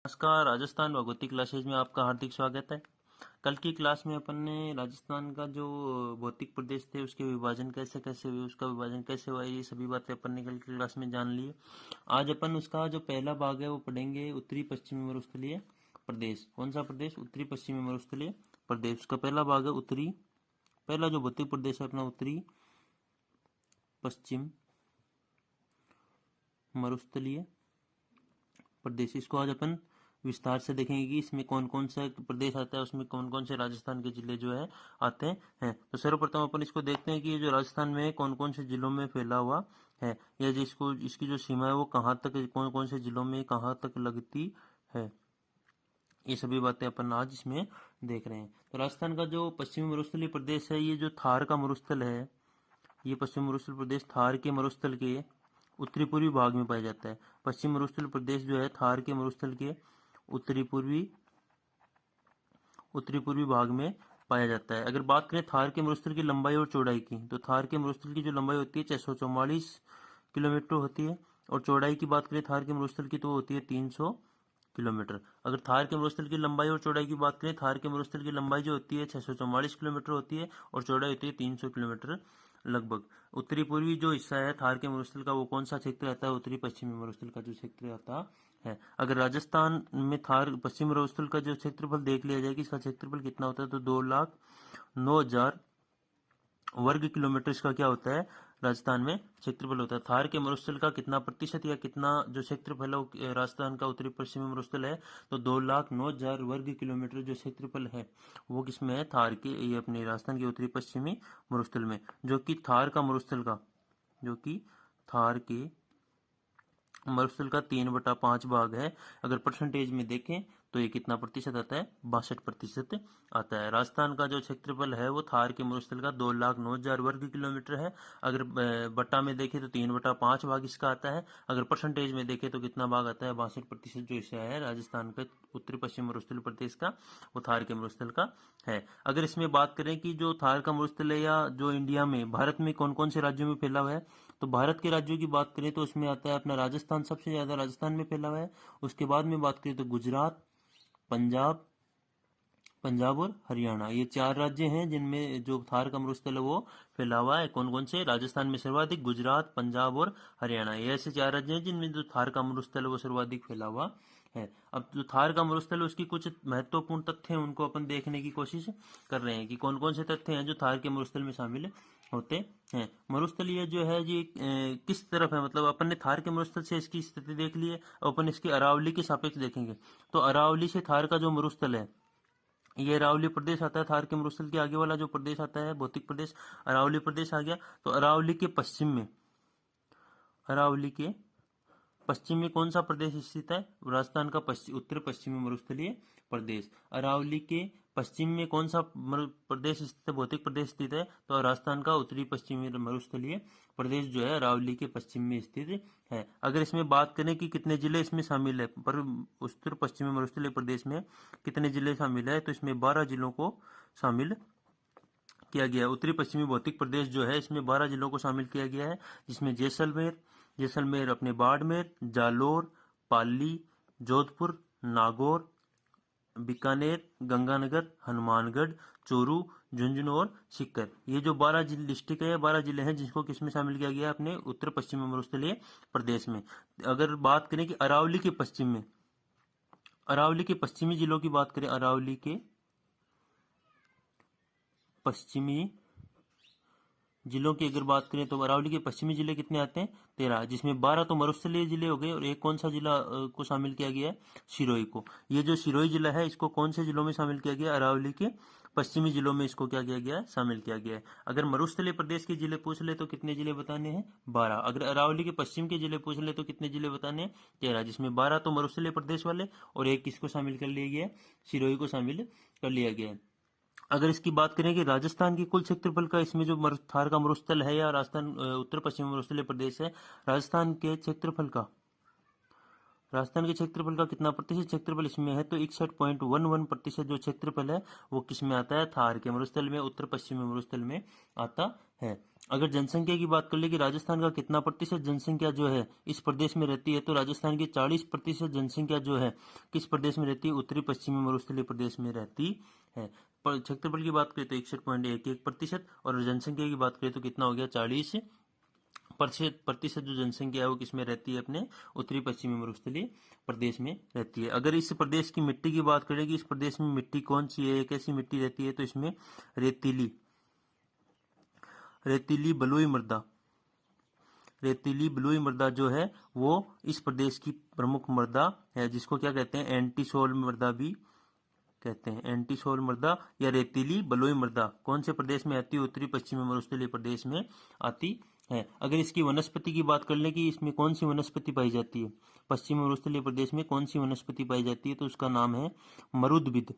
नमस्कार। राजस्थान भौगोलिक क्लासेज में आपका हार्दिक स्वागत है। कल की क्लास में अपन ने राजस्थान का जो भौतिक प्रदेश थे उसके विभाजन कैसे कैसे हुए, उसका विभाजन कैसे हुआ, ये सभी बातें अपन ने कल की क्लास में जान ली। आज अपन उसका जो पहला भाग है वो पढ़ेंगे, उत्तरी पश्चिमी मरुस्थलीय प्रदेश। कौन सा प्रदेश? उत्तरी पश्चिमी मरुस्थलीय प्रदेश। उसका पहला भाग है उत्तरी, पहला जो भौतिक प्रदेश है अपना उत्तरी पश्चिम मरुस्थलीय प्रदेश। इसको आज अपन विस्तार से देखेंगे कि इसमें कौन कौन सा प्रदेश आता है, उसमें कौन कौन से राजस्थान के जिले जो है आते हैं। तो सर्वप्रथम अपन इसको देखते हैं कि ये जो राजस्थान में कौन कौन से जिलों में फैला हुआ है, या जिसको इसकी जो सीमा है वो कहाँ तक, कौन कौन से जिलों में कहाँ तक लगती है, ये सभी बातें अपन आज इसमें देख रहे हैं। तो राजस्थान का जो पश्चिमी मरुस्थलीय प्रदेश है, ये जो थार का मरुस्थल है, ये पश्चिमी मरुस्थल प्रदेश थार के मरुस्थल के उत्तरी पूर्वी भाग में पाया जाता है। पश्चिम मरुस्थल प्रदेश जो है थार के मरुस्थल के उत्तरी पूर्वी भाग में पाया जाता है। अगर बात करें थार के मरुस्थल की लंबाई और चौड़ाई की, तो थार के मरुस्थल की जो लंबाई होती है 644 किलोमीटर होती है, और चौड़ाई की बात करें थार के मरुस्थल की तो होती है 300 किलोमीटर। अगर थार के मरुस्थल की लंबाई और चौड़ाई की बात करें, थार के मरुस्थल की लंबाई जो होती है 644 किलोमीटर होती है, और चौड़ाई होती है 300 किलोमीटर लगभग। उत्तरी पूर्वी जो हिस्सा है थार के मरुस्थल का, वो कौन सा क्षेत्र आता है? उत्तरी पश्चिमी मरुस्थल का जो क्षेत्र आता है। अगर राजस्थान में थार पश्चिमी मरुस्थल का जो क्षेत्रफल देख लिया जाए कि इसका क्षेत्रफल कितना होता है, तो 2,09,000 वर्ग किलोमीटर इसका क्या होता है? राजस्थान में क्षेत्रफल होता है। थार के मरुस्थल का कितना प्रतिशत या कितना जो क्षेत्रफल है राजस्थान का उत्तरी पश्चिमी मरुस्थल है, तो 2,09,000 वर्ग किलोमीटर जो क्षेत्रफल है वो किसमें है? थार के, ये अपने राजस्थान के उत्तरी पश्चिमी मरुस्थल में। जो कि थार के मरुस्थल का 3/5 भाग है। अगर परसेंटेज में देखें तो ये कितना प्रतिशत आता है? 62% आता है। राजस्थान का जो क्षेत्रफल है वो थार के मरुस्थल का 2,09,000 वर्ग किलोमीटर है। अगर बट्टा में देखें तो 3/5 भाग इसका आता है। अगर परसेंटेज में देखें तो कितना भाग आता है? 62% जो हिस्सा है राजस्थान का उत्तरी पश्चिम मरुस्थल प्रदेश का, वो थार के मरुस्थल का है। अगर इसमें बात करें कि जो थार का मरुस्थल है, या जो इंडिया में, भारत में कौन कौन से राज्यों में फैला हुआ है, तो भारत के राज्यों की बात करें तो उसमें आता है अपना राजस्थान, सबसे ज्यादा राजस्थान में फैला हुआ है। उसके बाद में बात करें तो गुजरात, पंजाब और हरियाणा, ये 4 राज्य हैं जिनमें जो थार का मरुस्थल है वो फैला हुआ है। कौन कौन से? राजस्थान में सर्वाधिक, गुजरात, पंजाब और हरियाणा, ये ऐसे 4 राज्य हैं जिनमें जो थार का मरुस्थल है वो सर्वाधिक फैला हुआ है। अब जो थार का मरुस्थल है उसकी कुछ महत्वपूर्ण तथ्य हैं, उनको अपन देखने की कोशिश कर रहे हैं कि कौन कौन से तथ्य हैं जो थार के मरुस्थल में शामिल होते हैं। मरुस्थलीय जो है ये किस तरफ है, मतलब अपन ने थार के मरुस्थल से इसकी स्थिति देख ली है, अपन इसकी अरावली के सापेक्ष देखेंगे। तो अरावली से थार का जो मरुस्थल है, ये अरावली प्रदेश आता है। थार के मरुस्थल के आगे वाला जो प्रदेश आता है भौतिक प्रदेश, अरावली प्रदेश आ गया। तो अरावली के पश्चिम में कौन सा प्रदेश स्थित है? राजस्थान का उत्तर पश्चिमी मरुस्थलीय प्रदेश। अरावली के पश्चिम में कौन सा प्रदेश स्थित है, भौतिक प्रदेश स्थित है? तो राजस्थान का उत्तरी पश्चिमी मरुस्थलीय प्रदेश जो है अरावली के पश्चिम में स्थित है। अगर इसमें बात करें कि कितने जिले इसमें शामिल है, पर उत्तर पश्चिमी मरुस्थलीय प्रदेश में कितने जिले शामिल है, तो इसमें 12 जिलों को शामिल किया गया है। उत्तरी पश्चिमी भौतिक प्रदेश जो है इसमें 12 जिलों को शामिल किया गया है, जिसमें जैसलमेर अपने बाड़मेर, जालोर, पाली, जोधपुर, नागौर, बीकानेर, गंगानगर, हनुमानगढ़, चोरू, झुंझुनू और सीकर, ये जो 12 डिस्ट्रिक्ट है, 12 जिले हैं जिसको किसमें शामिल किया गया है? अपने उत्तर पश्चिमी मरुस्थलीय प्रदेश में। अगर बात करें कि अरावली के पश्चिमी जिलों की बात करें, अरावली के पश्चिमी जिलों की अगर बात करें तो अरावली के पश्चिमी जिले कितने आते हैं? 13, जिसमें 12 तो मरुस्थलीय जिले हो गए, और एक कौन सा जिला को शामिल किया गया है? सिरोही को। ये जो सिरोही जिला है इसको कौन से जिलों में शामिल किया गया? अरावली के पश्चिमी जिलों में इसको क्या किया गया है? शामिल किया गया है। अगर मरुस्थलीय प्रदेश के जिले पूछ ले तो कितने जिले बताने हैं? 12। अगर अरावली के पश्चिम के जिले पूछ ले तो कितने जिले बताने हैं? 13, जिसमें 12 तो मरुस्थलीय प्रदेश वाले, और एक किसको शामिल कर लिया गया है? सिरोही को शामिल कर लिया गया है। अगर इसकी बात करें कि राजस्थान की कुल क्षेत्रफल का, इसमें जो थार का मरुस्थल है, या राजस्थान उत्तर पश्चिमी मरुस्थलीय प्रदेश है, राजस्थान के क्षेत्रफल का राजस्थान के क्षेत्रफल का कितना प्रतिशत क्षेत्रफल इसमें है, तो 61.11% जो क्षेत्रफल है वो किसमें आता है, थार के मरुस्थल में, उत्तर पश्चिमी मरुस्थल में आता है। अगर जनसंख्या की बात कर ले कि राजस्थान का कितना प्रतिशत जनसंख्या जो है इस प्रदेश में रहती है, तो राजस्थान की 40% जनसंख्या जो है किस प्रदेश में रहती है, उत्तरी पश्चिमी मरुस्थलीय प्रदेश में रहती है। पर क्षेत्रफल की बात करें तो 61.11%, और जनसंख्या की बात करें तो कितना हो गया, 40% जो जनसंख्या है वो किसमें रहती है, अपने उत्तरी पश्चिमी मरुस्थलीय प्रदेश में रहती है। अगर इस प्रदेश की मिट्टी की बात करें कि इस प्रदेश में मिट्टी कौन सी है, कैसी मिट्टी रहती है, तो इसमें रेतीली बलुई मृदा जो है वो इस प्रदेश की प्रमुख मृदा है, जिसको क्या कहते हैं, एंटीसोल मृदा भी कहते हैं। एंटीसोल मृदा या रेतीली बलुई मृदा कौन से प्रदेश में आती है, उत्तरी पश्चिमी मरुस्थलीय प्रदेश में आती है। अगर इसकी वनस्पति की बात कर ले कि इसमें कौन सी वनस्पति पाई जाती है, पश्चिमी मरुस्थलीय प्रदेश में कौन सी वनस्पति पाई जाती है, तो उसका नाम है मरुदबिद।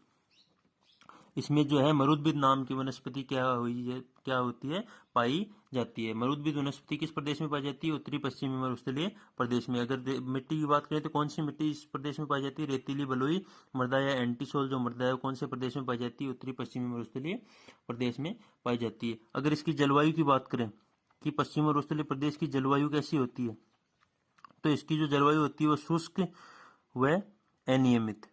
इसमें जो है मरुदबिद नाम की वनस्पति क्या होती है, पाई जाती है। मरुदबिद वनस्पति किस प्रदेश में पाई जाती है, उत्तरी पश्चिमी मरुस्थलीय प्रदेश में। अगर मिट्टी की बात करें तो कौन सी मिट्टी इस प्रदेश में पाई जाती है, रेतीली बलुई मृदा या एंटीसोल जो मृदा है कौन से प्रदेश में पाई जाती है, उत्तरी पश्चिमी मरुस्थलीय प्रदेश में पाई जाती है। अगर इसकी जलवायु की बात करें कि पश्चिमी मरुस्थलीय प्रदेश की जलवायु कैसी होती है, तो इसकी जो जलवायु होती है वो शुष्क व अनियमित।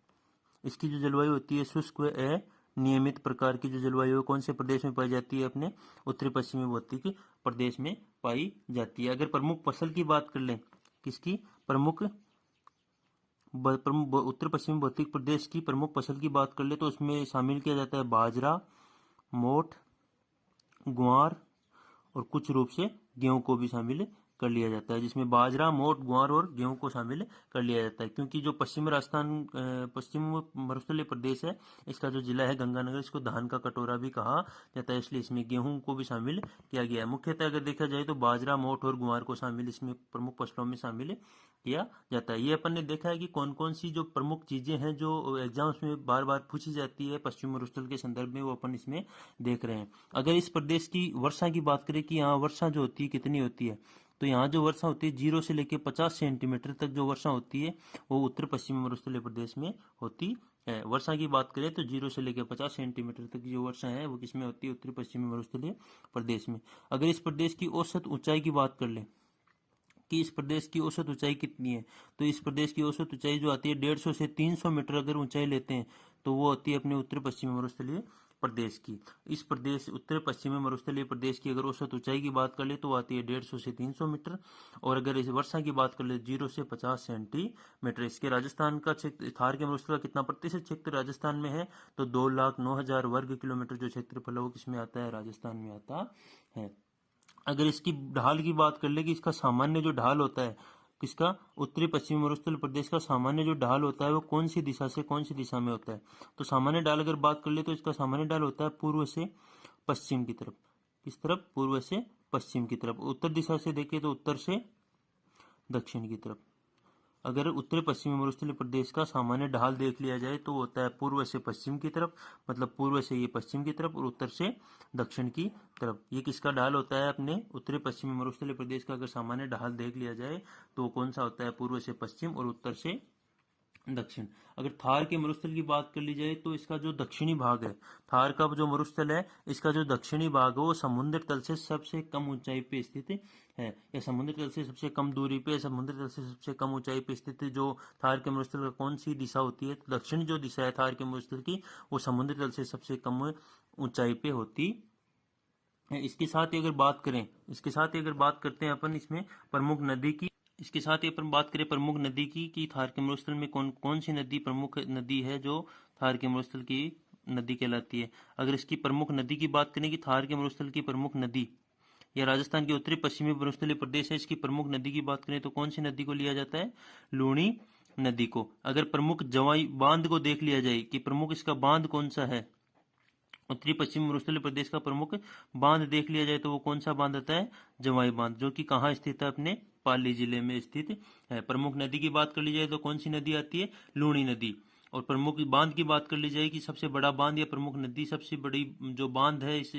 इसकी जो जलवायु होती है शुष्क व अनियमित प्रकार की जो जलवायु कौन से प्रदेश में पाई जाती है, अपने उत्तरी पश्चिमी भौतिक प्रदेश में पाई जाती है। अगर प्रमुख फसल की बात कर लें, किसकी प्रमुख उत्तर पश्चिमी भौतिक प्रदेश की प्रमुख फसल की बात कर ले, तो उसमें शामिल किया जाता है बाजरा, मोठ, ग्वार और कुछ रूप से गेहूं को भी शामिल कर लिया जाता है, जिसमें बाजरा, मोठ, ग्वार और गेहूं को शामिल कर लिया जाता है। क्योंकि जो पश्चिम मरुस्थलीय प्रदेश है, इसका जो जिला है गंगानगर, इसको धान का कटोरा भी कहा जाता है, इसलिए इसमें गेहूं को भी शामिल किया गया है। मुख्यतः अगर देखा जाए तो बाजरा, मोठ और ग्वार को शामिल इसमें प्रमुख फसलों में शामिल किया जाता है। ये अपन ने देखा है कि कौन कौन सी जो प्रमुख चीजें हैं जो एग्जाम्स में बार बार पूछी जाती है पश्चिम मरुस्थल के संदर्भ में, वो अपन इसमें देख रहे हैं। अगर इस प्रदेश की वर्षा की बात करें कि यहाँ वर्षा जो होती है कितनी होती है, तो यहाँ जो वर्षा होती है 0 से लेकर 50 सेंटीमीटर तक जो वर्षा होती है वो उत्तर पश्चिमी मरुस्थलीय प्रदेश में होती है। वर्षा की बात करें तो 0 से लेकर 50 सेंटीमीटर तक की जो वर्षा है वो किसमें होती है, उत्तरी पश्चिमी मरुस्थलीय प्रदेश में। अगर इस प्रदेश की औसत ऊंचाई की बात कर ले कि इस प्रदेश की औसत ऊंचाई कितनी है, तो इस प्रदेश की औसत ऊंचाई जो आती है 150 से 300 मीटर अगर ऊंचाई लेते हैं तो वो होती है अपने उत्तर पश्चिमी मरुस्थलीय प्रदेश की। इस प्रदेश उत्तर पश्चिमी मरुस्थलीय प्रदेश की अगर औसत ऊंचाई की बात कर ले तो आती है 150 से 300 मीटर, और अगर इस वर्षा की बात कर ले 0 से 50 सेंटीमीटर। इसके राजस्थान का क्षेत्र, थार के मरुस्थल का कितना प्रतिशत क्षेत्र राजस्थान में है, तो 2,09,000 वर्ग किलोमीटर जो क्षेत्रफल है वो किसमें आता है, राजस्थान में आता है। अगर इसकी ढाल की बात कर ले कि इसका सामान्य जो ढाल होता है, किसका, उत्तरी पश्चिमी मरुस्थल प्रदेश का सामान्य जो ढाल होता है वो कौन सी दिशा से कौन सी दिशा में होता है, तो सामान्य ढाल अगर बात कर ले तो इसका सामान्य ढाल होता है पूर्व से पश्चिम की तरफ। किस तरफ, पूर्व से पश्चिम की तरफ। उत्तर दिशा से देखें तो उत्तर से दक्षिण की तरफ। अगर उत्तरी पश्चिमी मरुस्थलीय प्रदेश का सामान्य ढाल देख लिया जाए तो होता है पूर्व से पश्चिम की तरफ, मतलब पूर्व से ये पश्चिम की तरफ और उत्तर से दक्षिण की तरफ। ये किसका ढाल होता है, अपने उत्तरी पश्चिमी मरुस्थलीय प्रदेश का अगर सामान्य ढाल देख लिया जाए तो कौन सा होता है, पूर्व से पश्चिम और उत्तर से दक्षिण। अगर थार के मरुस्थल की बात कर ली जाए तो इसका जो दक्षिणी भाग है, थार का जो मरुस्थल है इसका जो दक्षिणी भाग है वो समुद्र तल से सबसे कम ऊंचाई पे स्थित है, या समुद्र तल से सबसे कम दूरी पे, समुद्र तल से सबसे कम ऊंचाई पे स्थित है। जो थार के मरुस्थल का कौन सी दिशा होती है, तो दक्षिण जो दिशा है थार के मरुस्थल की वो समुद्र तल से सबसे कम ऊंचाई पे होती है। इसके साथ ही अगर बात करते हैं अपन इसमें प्रमुख नदी की, इसके साथ ही अपन बात करें प्रमुख नदी की कि थार के मरुस्थल में कौन कौन सी नदी प्रमुख नदी है जो थार के मरुस्थल की नदी कहलाती है। अगर इसकी प्रमुख नदी की बात करें कि थार के मरुस्थल की प्रमुख नदी या राजस्थान के उत्तरी पश्चिमी मरुस्थलीय प्रदेश है, इसकी प्रमुख नदी की बात करें तो कौन सी नदी को लिया जाता है, लूणी नदी को। अगर प्रमुख जवाई बांध को देख लिया जाए कि प्रमुख इसका बांध कौन सा है, उत्तरी पश्चिमी मरुस्थलीय प्रदेश का प्रमुख बांध देख लिया जाए तो वो कौन सा बांध आता है, जवाई बांध, जो कि कहाँ स्थित है, अपने पाली जिले में स्थित है। प्रमुख नदी की बात कर ली जाए तो कौन सी नदी आती है, लूणी नदी। और प्रमुख बांध की बात कर ली जाए कि सबसे बड़ा बांध या प्रमुख नदी, सबसे बड़ी जो बांध है इस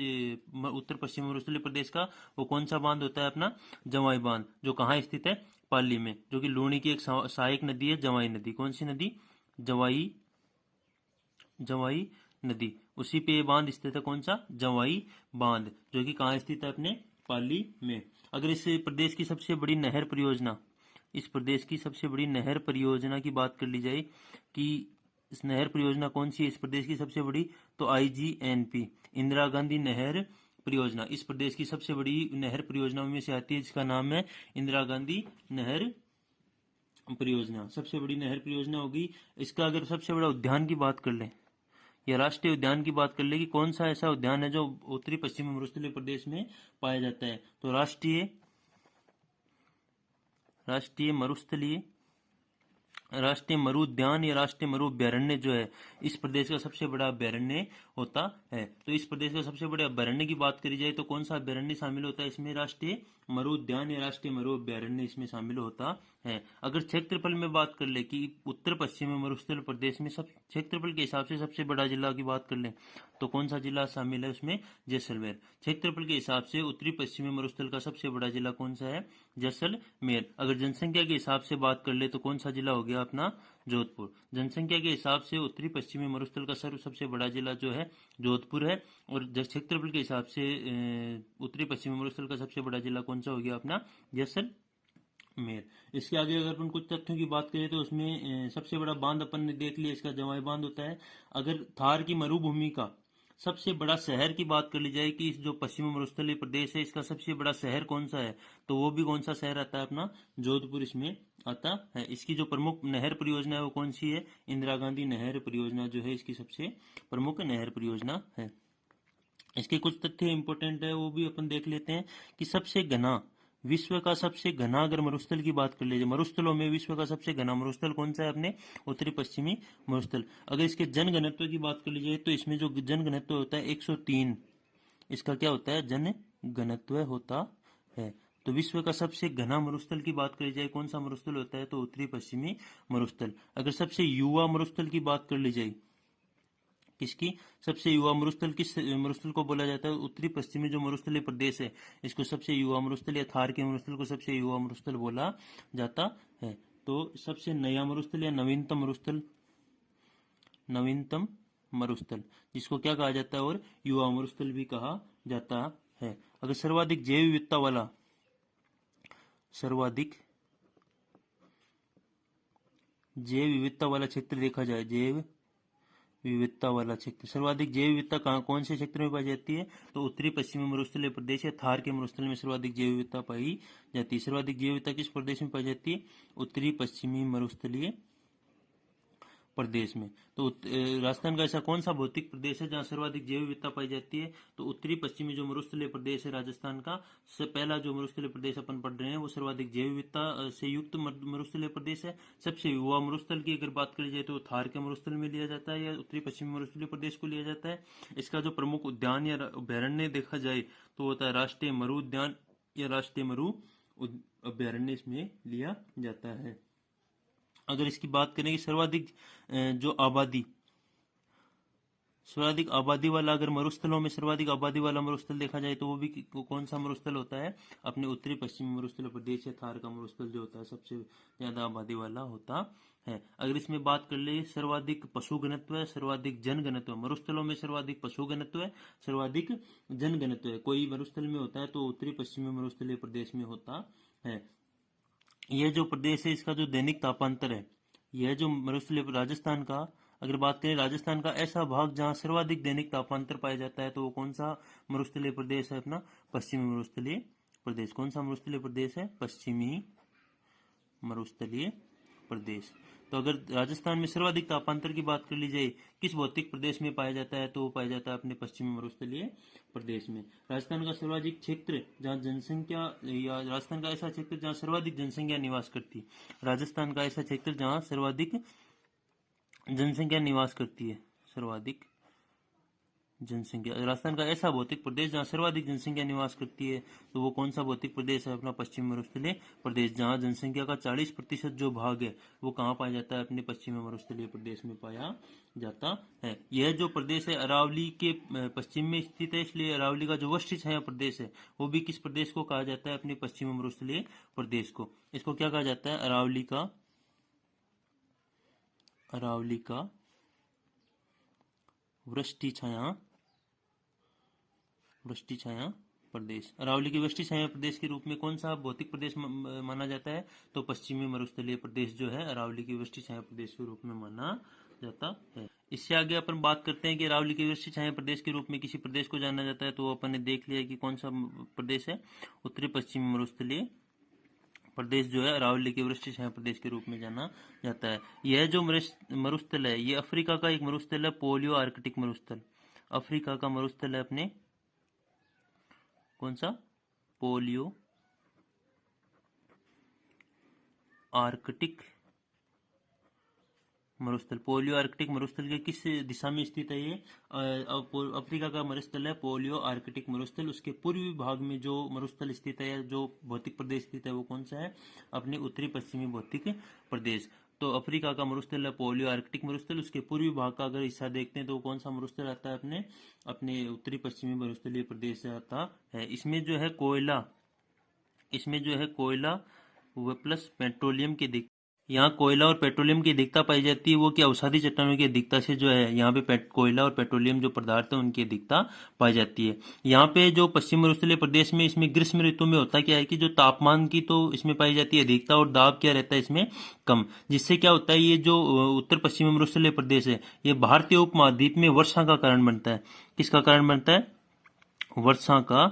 उत्तर पश्चिमी मरुस्थलीय प्रदेश का, वो कौन सा बांध होता है, अपना जवाई बांध, जो कहाँ स्थित है, पाली में, जो कि लूणी की एक सहायक नदी है, जवाई नदी। कौन सी नदी? जवाई नदी। उसी पे ये बांध स्थित है। कौन सा? जवाई बांध, जो कि कहाँ स्थित है? अपने पाली में। अगर इस प्रदेश की सबसे बड़ी नहर परियोजना, इस प्रदेश की सबसे बड़ी नहर परियोजना की बात कर ली जाए कि इस नहर परियोजना कौन सी है इस प्रदेश की सबसे बड़ी, तो IGNP, इंदिरा गांधी नहर परियोजना इस प्रदेश की सबसे बड़ी नहर परियोजनाओं में से आती है, जिसका नाम है इंदिरा गांधी नहर परियोजना। सबसे बड़ी नहर परियोजना होगी। इसका अगर सबसे बड़ा उद्यान की बात कर लें या राष्ट्रीय उद्यान की बात कर ले कि कौन सा ऐसा उद्यान है जो उत्तरी पश्चिमी मरुस्थलीय प्रदेश में पाया जाता है, तो राष्ट्रीय मरु उद्यान या राष्ट्रीय मरु अभ्यारण्य जो है इस प्रदेश का सबसे बड़ा अभ्यारण्य होता है। तो इस प्रदेश का सबसे बड़े अभ्यारण्य की बात करी जाए तो कौन सा अभ्यारण्य शामिल होता है इसमें? राष्ट्रीय मरु उद्यान या राष्ट्रीय मरु अभ्यारण्य इसमें शामिल होता है। अगर क्षेत्रफल में बात कर ले कि उत्तर पश्चिमी मरुस्थल प्रदेश में सब क्षेत्रफल के हिसाब से सबसे बड़ा जिला की बात कर ले तो कौन सा जिला शामिल है उसमें? जैसलमेर। क्षेत्रफल के हिसाब से उत्तरी पश्चिमी मरुस्थल का सबसे बड़ा जिला कौन सा है? जैसलमेर। अगर जनसंख्या के हिसाब से बात कर ले तो कौन सा जिला हो गया अपना? जोधपुर। जनसंख्या के हिसाब से उत्तरी पश्चिमी मरुस्थल का सबसे बड़ा जिला जो है जोधपुर है, और क्षेत्रफल के हिसाब से उत्तरी पश्चिमी मरुस्थल का सबसे बड़ा जिला कौन सा हो गया अपना? जैसलमेर। इसके आगे अगर अपन कुछ तथ्यों की बात करें तो उसमें सबसे बड़ा बांध अपन ने देख लिया, इसका जवाई बांध होता है। अगर थार की मरुभूमि का सबसे बड़ा शहर की बात कर ली जाए कि इस जो पश्चिमी मरुस्थलीय प्रदेश है इसका सबसे बड़ा शहर कौन सा है, तो वो भी कौन सा शहर आता है अपना? जोधपुर इसमें आता है। इसकी जो प्रमुख नहर परियोजना है वो कौन सी है? इंदिरा गांधी नहर परियोजना जो है इसकी सबसे प्रमुख नहर परियोजना है। इसके कुछ तथ्य इंपोर्टेंट है वो भी अपन देख लेते हैं कि सबसे घना, विश्व का सबसे घना अगर मरुस्थल की बात कर लीजिए, मरुस्थलों में विश्व का सबसे घना मरुस्थल कौन सा है? अपने उत्तरी पश्चिमी मरुस्थल। अगर इसके जन घनत्व की बात कर लीजिए तो इसमें जो जन घनत्व होता है 103, इसका क्या होता है? जन घनत्व होता है। तो विश्व का सबसे घना मरुस्थल की बात करी जाए कौन सा मरुस्थल होता है? तो उत्तरी पश्चिमी मरुस्थल। अगर सबसे युवा मरुस्थल की बात कर ली जाए, किसकी सबसे युवा मरुस्थल, किस मरुस्थल को बोला जाता है? उत्तरी पश्चिमी जो मरुस्थलीय प्रदेश है इसको सबसे युवा मरुस्थल या थार के मरुस्थल को सबसे युवा मरुस्थल बोला जाता है। तो सबसे नया मरुस्थल या नवीनतम मरुस्थल जिसको क्या कहा जाता है? और युवा मरुस्थल भी कहा जाता है। अगर सर्वाधिक जैव विविधता वाला क्षेत्र देखा जाए, जैव विविधता वाला क्षेत्र, सर्वाधिक जैव विविधता कहाँ कौन से क्षेत्र में पाई जाती है? तो उत्तरी पश्चिमी मरुस्थलीय प्रदेश या थार के मरुस्थल में सर्वाधिक जैव विविधता पाई जाती है। सर्वाधिक जैव विविधता किस प्रदेश में पाई जाती है? उत्तरी पश्चिमी मरुस्थलीय प्रदेश में। तो राजस्थान का ऐसा कौन सा भौतिक प्रदेश है जहाँ सर्वाधिक जैव विविधता पाई जाती है? तो उत्तरी पश्चिमी जो मरुस्थलीय प्रदेश है राजस्थान का, से पहला जो मरुस्थलीय प्रदेश अपन पढ़ रहे हैं वो सर्वाधिक जैव विविधता से युक्त मरुस्थलीय प्रदेश है। सबसे युवा मरुस्थल की अगर बात करी जाए तो थार के मरुस्थल में लिया जाता है या उत्तरी पश्चिमी मरुस्थलीय प्रदेश को लिया जाता है। इसका जो प्रमुख उद्यान या अभ्यारण्य देखा जाए तो होता है राष्ट्रीय मरु उद्यान या राष्ट्रीय मरु अभ्यारण्य इसमें लिया जाता है। अगर इसकी बात करें कि सर्वाधिक आबादी वाला अगर मरुस्थलों में सर्वाधिक आबादी वाला मरुस्थल देखा जाए तो वो भी कौन सा मरुस्थल होता है? अपने उत्तरी पश्चिमी मरुस्थल प्रदेश या थार का मरुस्थल जो होता है सबसे ज्यादा आबादी वाला होता है। अगर इसमें बात कर ले सर्वाधिक पशु घनत्व है, सर्वाधिक जन घनत्व, मरुस्थलों में सर्वाधिक पशु घनत्व है, सर्वाधिक जन घनत्व है, कोई मरुस्थल में होता है तो उत्तरी पश्चिमी मरुस्थलीय प्रदेश में होता है। यह जो प्रदेश है इसका जो दैनिक तापांतर है, यह जो मरुस्थलीय राजस्थान का अगर बात करें, राजस्थान का ऐसा भाग जहां सर्वाधिक दैनिक तापांतर पाया जाता है तो वो कौन सा मरुस्थलीय प्रदेश है? अपना पश्चिमी मरुस्थलीय प्रदेश। कौन सा मरुस्थलीय प्रदेश है? पश्चिमी मरुस्थलीय प्रदेश। तो अगर राजस्थान में सर्वाधिक तापांतर की बात कर ली जाए किस भौतिक प्रदेश में पाया जाता है तो वो पाया जाता है अपने पश्चिमी मरुस्थलीय प्रदेश में। राजस्थान का सर्वाधिक क्षेत्र जहाँ जनसंख्या या राजस्थान का ऐसा क्षेत्र जहाँ सर्वाधिक जनसंख्या निवास करती, राजस्थान का ऐसा क्षेत्र जहाँ सर्वाधिक जनसंख्या निवास करती है, सर्वाधिक जनसंख्या। राजस्थान का ऐसा भौतिक प्रदेश जहाँ सर्वाधिक जनसंख्या निवास करती है, तो वो कौन सा भौतिक प्रदेश है? अपना पश्चिमी मरुस्थलीय प्रदेश, जहाँ जनसंख्या का 40% जो भाग है वो कहाँ पाया जाता है? अपने पश्चिमी मरुस्थलीय प्रदेश में पाया जाता है। यह जो प्रदेश है अरावली के पश्चिम में स्थित है, इसलिए अरावली का जो वृष्टि छाया प्रदेश है वो भी किस प्रदेश को कहा जाता है? अपने पश्चिमी मरुस्थलीय प्रदेश को। इसको क्या कहा जाता है? अरावली का वृष्टि छाया प्रदेश। अरावली के वृष्टि छाया प्रदेश के रूप में कौन सा भौतिक प्रदेश माना जाता है? तो पश्चिमी मरुस्थलीय प्रदेश जो है अरावली के वृष्टि छाया प्रदेश के रूप में माना जाता है। इससे आगे अपन बात करते हैं कि अरावली के वृष्टि छाया प्रदेश के रूप में किसी प्रदेश को जाना जाता है, तो अपन ने देख लिया कि कौन सा प्रदेश है? उत्तरी पश्चिमी मरुस्थलीय प्रदेश जो है अरावली के वृष्टि छाया प्रदेश के रूप में जाना जाता है। यह जो मरुस्थल है ये अफ्रीका का एक मरुस्थल है, पोलियो आर्कटिक मरुस्थल। अफ्रीका का मरुस्थल है अपने कौन सा? पोलियो आर्कटिक मरुस्थल। पोलियो आर्कटिक मरुस्थल के किस दिशा में स्थित है ये? अफ्रीका का मरुस्थल है पोलियो आर्कटिक मरुस्थल। उसके पूर्वी भाग में जो मरुस्थल स्थित है, जो भौतिक प्रदेश स्थित है, वो कौन सा है? अपने उत्तरी पश्चिमी भौतिक प्रदेश। तो अफ्रीका का मरुस्थल है पोलियो आर्कटिक मरुस्थल। उसके पूर्वी भाग का अगर हिस्सा देखते हैं तो कौन सा मरुस्थल आता है? अपने उत्तरी पश्चिमी मरुस्थलीय प्रदेश से आता है। इसमें जो है कोयला व प्लस पेट्रोलियम की यहाँ कोयला और पेट्रोलियम की अधिकता पाई जाती है। वो क्या? अवसादी चट्टानों की अधिकता से जो है यहाँ पे कोयला और पेट्रोलियम जो पदार्थ है उनकी अधिकता पाई जाती है। यहाँ पे जो पश्चिम मरुस्थलीय प्रदेश में इसमें ग्रीष्म ऋतु में होता क्या है कि जो तापमान की तो इसमें पाई जाती है अधिकता और दाब क्या रहता है इसमें? कम। जिससे क्या होता है, ये जो उत्तर पश्चिमी मरुस्थलीय प्रदेश है ये भारतीय उपमहाद्वीप में वर्षा का कारण बनता है। किसका कारण बनता है? वर्षा का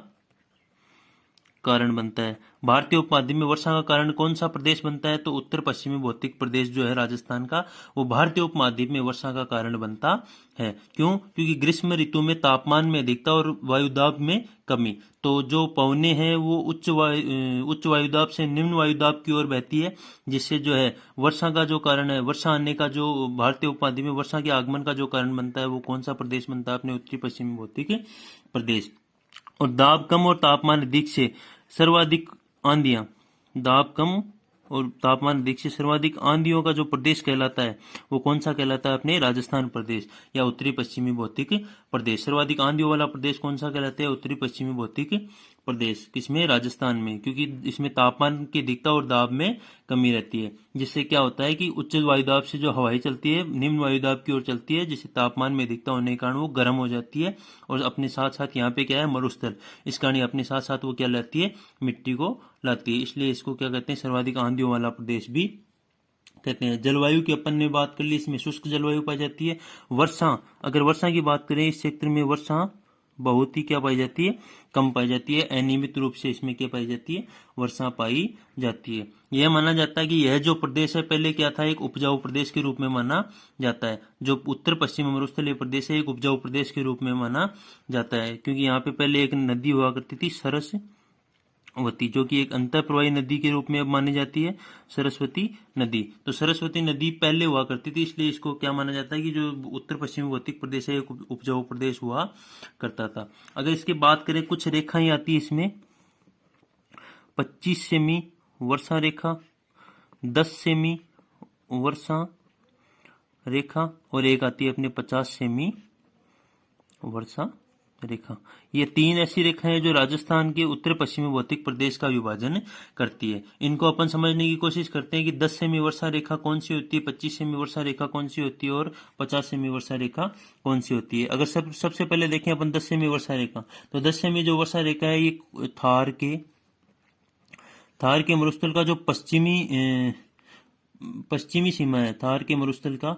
कारण बनता है। भारतीय उपमहाद्वीप में वर्षा का कारण कौन सा प्रदेश बनता है? तो उत्तर पश्चिमी भौतिक प्रदेश जो है राजस्थान का, वो भारतीय उपमहाद्वीप में वर्षा का कारण बनता है। क्यों? क्योंकि ग्रीष्म ऋतु में तापमान में अधिकता और वायुदाब में कमी। तो जो पवने हैं वो उच्च वायुदाब से निम्न वायुदाब की ओर बहती है, जिससे जो है वर्षा का जो कारण है, वर्षा आने का जो भारतीय उपमहाद्वीप में वर्षा के आगमन का जो कारण बनता है वो कौन सा प्रदेश बनता है? अपने उत्तरी पश्चिमी भौतिक प्रदेश। और दाब कम और तापमान अधिक से सर्वाधिक आंधियां, दाब कम और तापमान अधिक से सर्वाधिक आंधियों का जो प्रदेश कहलाता है वो कौन सा कहलाता है? अपने राजस्थान प्रदेश या उत्तरी पश्चिमी भौतिक प्रदेश। सर्वाधिक आंधियों वाला प्रदेश कौन सा कहलाता है? उत्तरी पश्चिमी भौतिक प्रदेश। किसमें? राजस्थान में, क्योंकि इसमें तापमान की अधिकता और दाब में कमी रहती है। जिससे क्या होता है कि उच्च वायुदाब से जो हवाएं चलती है निम्न वायुदाब की ओर चलती है, जिससे तापमान में अधिकता होने के कारण वो गर्म हो जाती है और अपने साथ साथ यहाँ पे क्या है? मरुस्थल। इस कारण अपने साथ साथ वो क्या लाती है? मिट्टी को लाती है। इसलिए इसको क्या कहते हैं? सर्वाधिक आंधियों वाला प्रदेश भी कहते हैं। जलवायु की अपन ने बात कर ली, इसमें शुष्क जलवायु पाई जाती है। वर्षा, अगर वर्षा की बात करें इस क्षेत्र में वर्षा बहुत ही क्या पाई जाती है? कम पाई जाती है। अनियमित रूप से इसमें क्या पाई जाती है? वर्षा पाई जाती है। यह माना जाता है कि यह जो प्रदेश है पहले क्या था? एक उपजाऊ प्रदेश के रूप में माना जाता है। जो उत्तर पश्चिमी मरुस्थलीय प्रदेश है एक उपजाऊ प्रदेश के रूप में माना जाता है, क्योंकि यहाँ पे पहले एक नदी हुआ करती थी सरस्वती, जो कि एक अंतर प्रवाही नदी के रूप में अब मानी जाती है, सरस्वती नदी। तो सरस्वती नदी पहले हुआ करती थी, इसलिए इसको क्या माना जाता है कि जो उत्तर पश्चिमी भौतिक प्रदेश है एक उपजाऊ प्रदेश हुआ करता था। अगर इसकी बात करें, कुछ रेखाएं आती है इसमें, 25 सेमी वर्षा रेखा, 10 सेमी वर्षा रेखा और एक आती है अपने 50 सेमी वर्षा रेखा। ये तीन ऐसी रेखाएं हैं जो राजस्थान के उत्तर पश्चिमी भौतिक प्रदेश का विभाजन करती है। इनको अपन समझने की कोशिश करते हैं कि 10 सेमी वर्षा रेखा कौन सी होती है, 25 सेमी वर्षा रेखा कौन सी होती है और 50 सेमी वर्षा रेखा कौन सी होती है। अगर सबसे पहले देखें अपन 10 सेमी वर्षा रेखा, तो 10 सेमी जो वर्षा रेखा है ये थार के मरुस्थल का जो पश्चिमी सीमा है, थार के मरुस्थल का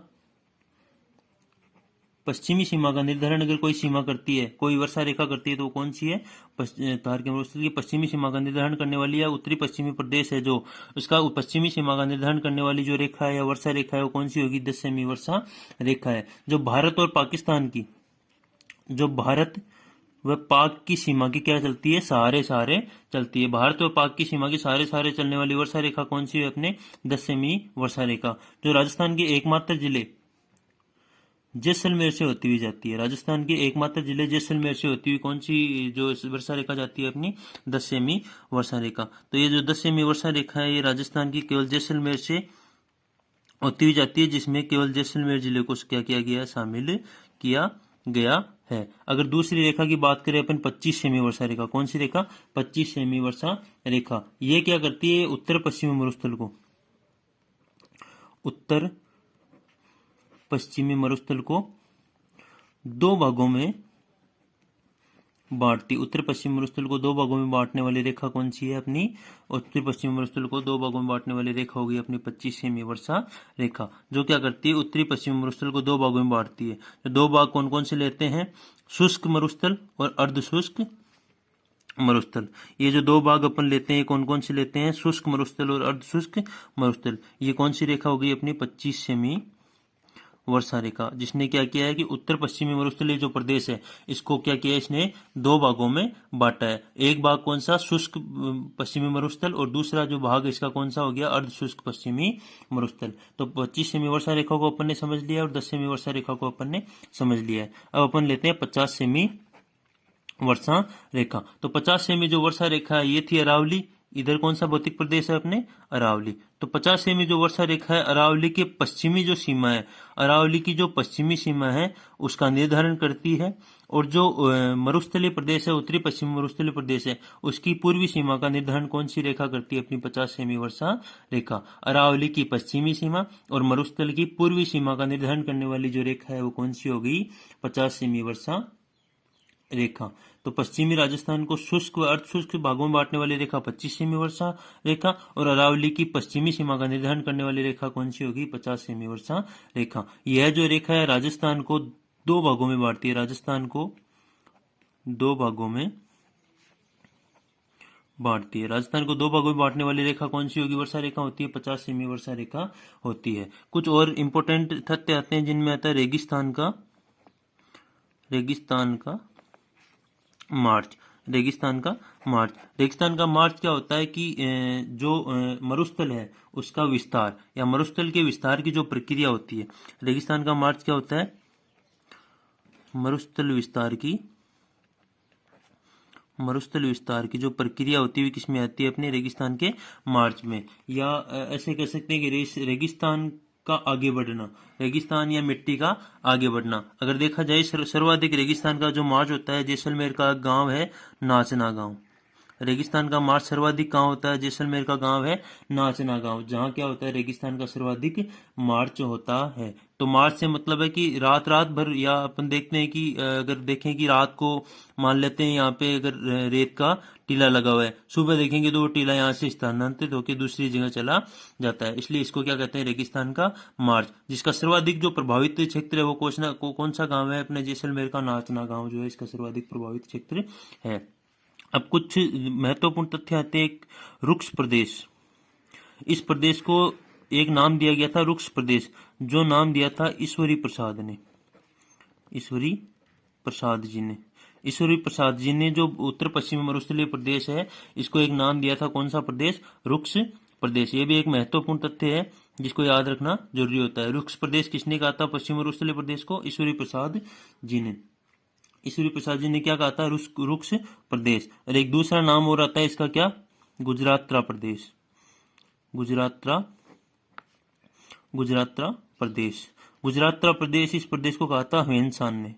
पश्चिमी सीमा का निर्धारण अगर कोई सीमा करती है, कोई वर्षा रेखा करती है, तो कौन सी है? थार के मरुस्थल की पश्चिमी सीमा का निर्धारण करने वाली है उत्तरी पश्चिमी प्रदेश है, जो उसका पश्चिमी सीमा का निर्धारण करने वाली जो रेखा है या वर्षा रेखा है वो कौन सी होगी? 10 सेमी वर्षा रेखा है। जो भारत और पाकिस्तान की, जो भारत व पाक की सीमा की क्या चलती है? सहारे चलती है। भारत और पाक की सीमा की सहारे चलने वाली वर्षा रेखा कौन सी है? अपने 10 सेमी वर्षा रेखा। जो राजस्थान के एकमात्र जिले जैसलमेर से होती हुई जाती है। राजस्थान के एकमात्र जिले जैसलमेर से होती हुई कौन सी जो वर्षा रेखा जाती है अपनी 10 सेमी वर्षा रेखा। तो ये जो 10 सेमी वर्षा रेखा है ये राजस्थान की केवल जैसलमेर से होती हुई जाती है, जिसमें केवल जैसलमेर जिले को क्या किया गया है, शामिल किया गया है। अगर दूसरी रेखा की बात करें अपन 25 सेमी वर्षा रेखा, कौन सी रेखा, 25 सेमी वर्षा रेखा, ये क्या करती है, उत्तर पश्चिमी मरुस्थल को, उत्तर पश्चिमी मरुस्थल को दो भागों में बांटती। उत्तर पश्चिम मरुस्थल को दो भागों में बांटने वाली रेखा कौन सी है अपनी, उत्तर पश्चिम मरुस्थल को दो भागों में बांटने वाली रेखा होगी अपनी 25 सेमी वर्षा रेखा, जो क्या करती है, उत्तरी पश्चिम मरुस्थल को दो भागों में बांटती है। तो दो भाग कौन कौन से लेते हैं, शुष्क मरुस्थल और अर्धशुष्क मरुस्थल। ये जो दो भाग अपन लेते हैं कौन कौन से लेते हैं, शुष्क मरुस्थल और अर्धशुष्क मरुस्थल। ये कौन सी रेखा होगी अपनी 25 सेमी वर्षा रेखा, जिसने क्या किया है कि उत्तर पश्चिमी मरुस्थलीय जो प्रदेश है इसको क्या किया है, इसने दो भागों में बांटा है। एक भाग कौन सा, शुष्क पश्चिमी मरुस्थल, और दूसरा जो भाग इसका कौन सा हो गया, अर्धशुष्क पश्चिमी मरुस्थल। तो 25 सेमी वर्षा रेखा को अपन ने समझ लिया और 10 सेमी वर्षा रेखा को अपन ने समझ लिया है। अब अपन लेते हैं 50 सेमी वर्षा रेखा। तो 50 सेमी जो वर्षा रेखा है ये थी अरावली, इधर कौन सा भौतिक प्रदेश है अपने, अरावली। तो 50 सेमी जो वर्षा रेखा है अरावली के पश्चिमी जो सीमा है, अरावली की जो पश्चिमी सीमा है उसका निर्धारण करती है, और जो मरुस्थलीय प्रदेश है, उत्तरी पश्चिमी मरुस्थलीय प्रदेश है, उसकी पूर्वी सीमा का निर्धारण कौन सी रेखा करती है अपनी 50 सेमी वर्षा रेखा। अरावली की पश्चिमी सीमा और मरुस्थल की पूर्वी सीमा का निर्धारण करने वाली जो रेखा है वो कौन सी होगी, 50 सेमी वर्षा रेखा। तो पश्चिमी राजस्थान को शुष्क व अर्धशुष्क भागों में बांटने वाली रेखा 25 सेमी वर्षा रेखा, और अरावली की पश्चिमी सीमा का निर्धारण करने वाली रेखा कौन सी होगी, 50 सेमी वर्षा रेखा। यह जो रेखा है राजस्थान को दो भागों में बांटती है, राजस्थान को दो भागों में बांटती है। राजस्थान को दो भागों में बांटने वाली रेखा कौन सी होगी, वर्षा रेखा होती है, 50 सेमी वर्षा रेखा होती है। कुछ और इंपोर्टेंट तथ्य आते हैं जिनमें आता है रेगिस्तान का मार्च। रेगिस्तान का मार्च, रेगिस्तान का मार्च क्या होता है कि जो मरुस्थल है उसका विस्तार या मरुस्थल के विस्तार की जो प्रक्रिया होती है, रेगिस्तान का मार्च क्या होता है, मरुस्थल विस्तार की जो प्रक्रिया होती है किसमें आती है, अपने रेगिस्तान के मार्च में। या ऐसे कह सकते हैं कि रेगिस्तान का आगे बढ़ना, रेगिस्तान या मिट्टी का आगे बढ़ना। अगर देखा जाए सर्वाधिक रेगिस्तान का जो मार्च होता है, जैसलमेर का गांव है नाचना गांव। रेगिस्तान का मार्च सर्वाधिक कहाँ होता है, जैसलमेर का गांव है नाचना गांव, जहाँ क्या होता है, रेगिस्तान का सर्वाधिक मार्च होता है। तो मार्च से मतलब है कि रात भर, या अपन देखते हैं कि अगर देखें कि रात को मान लेते हैं यहाँ पे अगर रेत का टीला लगा हुआ है, सुबह देखेंगे तो वो टीला यहाँ से स्थानांतरित होकर दूसरी जगह चला जाता है, इसलिए इसको क्या कहते हैं, रेगिस्तान का मार्च। जिसका सर्वाधिक जो प्रभावित क्षेत्र है वो कौन सा गाँव है, अपने जैसलमेर का नाचना गाँव जो है इसका सर्वाधिक प्रभावित क्षेत्र है। अब कुछ महत्वपूर्ण तथ्य आते हैं। रुक्ष प्रदेश, इस प्रदेश को एक नाम दिया गया था रुक्ष प्रदेश, जो नाम दिया था ईश्वरी प्रसाद जी ने जो उत्तर पश्चिमी मरुस्थलीय प्रदेश है इसको एक नाम दिया था, कौन सा प्रदेश, रुक्ष प्रदेश। ये भी एक महत्वपूर्ण तथ्य है जिसको याद रखना जरूरी होता है। रुक्ष प्रदेश किसने कहा था पश्चिमी मरुस्थलीय प्रदेश को, ईश्वरी प्रसाद जी ने। ईश्वरी प्रसाद जी ने क्या कहा था, रुक्ष प्रदेश। और एक दूसरा नाम और आता है इसका क्या, गुजरात्रा प्रदेश, गुजरात्रा प्रदेश। इस प्रदेश को कहा था ह्वेनसान ने,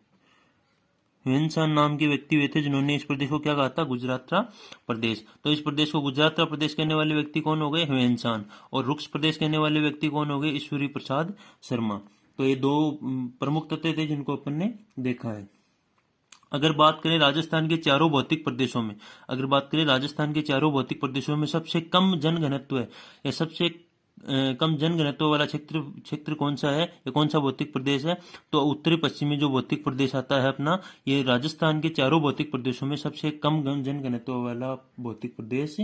ह्वेनसान नाम के व्यक्ति हुए थे जिन्होंने इस प्रदेश को क्या कहा था, गुजरात्रा प्रदेश। तो इस प्रदेश को गुजरात्रा प्रदेश कहने वाले व्यक्ति कौन हो गए, ह्वेनसान, और रुक्ष प्रदेश कहने वाले व्यक्ति कौन हो गए, ईश्वरी प्रसाद शर्मा। तो ये दो प्रमुख तथ्य थे जिनको अपन ने देखा है। अगर बात करें राजस्थान के चारों भौतिक प्रदेशों में, सबसे कम जनघनत्व है या सबसे कम जनघनत्व वाला क्षेत्र कौन सा है या कौन सा भौतिक प्रदेश है, तो उत्तरी पश्चिमी जो भौतिक प्रदेश आता है अपना, ये राजस्थान के चारों भौतिक प्रदेशों में सबसे कम जनघनत्व वाला भौतिक प्रदेश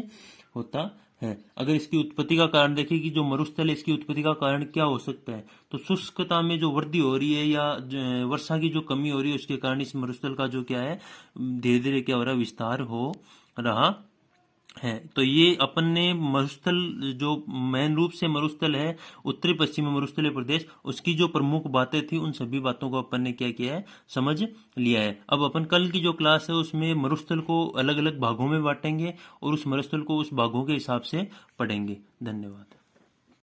होता है। अगर इसकी उत्पत्ति का कारण देखें कि जो मरुस्थल है इसकी उत्पत्ति का कारण क्या हो सकता है, तो शुष्कता में जो वृद्धि हो रही है या वर्षा की जो कमी हो रही है उसके कारण इस मरुस्थल का जो क्या है धीरे धीरे क्या हो रहा है, विस्तार हो रहा है। तो ये अपन ने मरुस्थल, जो मेन रूप से मरुस्थल है उत्तरी पश्चिमी मरुस्थलीय प्रदेश, उसकी जो प्रमुख बातें थी उन सभी बातों को अपन ने क्या किया है, समझ लिया है। अब अपन कल की जो क्लास है उसमें मरुस्थल को अलग अलग भागों में बांटेंगे और उस मरुस्थल को उस भागों के हिसाब से पढ़ेंगे। धन्यवाद।